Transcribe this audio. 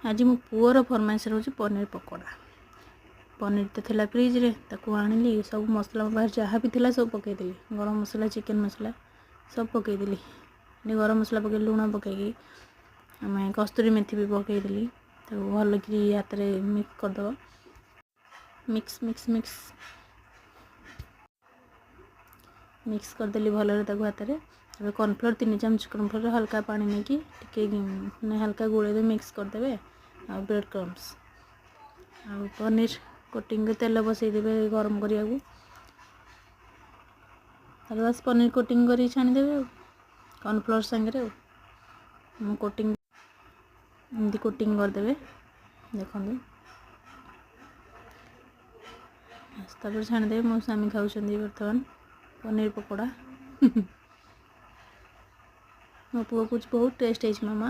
आज मो पुअर फरमाइश रोज पनीर पकोड़ा। पनीर तो थिला फ्रिज रे ताकू आनिली सब मसला बाहर जहाँ भी थिला सब पकईदेली गरम मसला चिकेन मसला सब पकईदेली गरम मसला पकई लुण पकईकी आम कस्तूरी मेथी भी पकईदेली ताकू भल कि हाथ में मिक्स करदे मिक्स मिक्स मिक्स मिक्स करदेली भल हाथ में कॉर्नफ्लोर 3 चामच कॉर्नफ्लोर हल्का पानी नहीं कि हल्का गोले मिक्स करदे आ ब्रेड क्रम्स आ पनीर कोटिंग तेल बसईदे गरम करिया बस पनीर कोटिंग कर छाणीदेवे कॉर्नफ्लोर सांगे कोटिंग एमती कोटिंग करदे देखो तापर छाणीदेवे मो स्वामी खाऊँ बर्तमान पनीर पकोड़ा मो पुआ कुछ बहुत टेस्ट है मामा।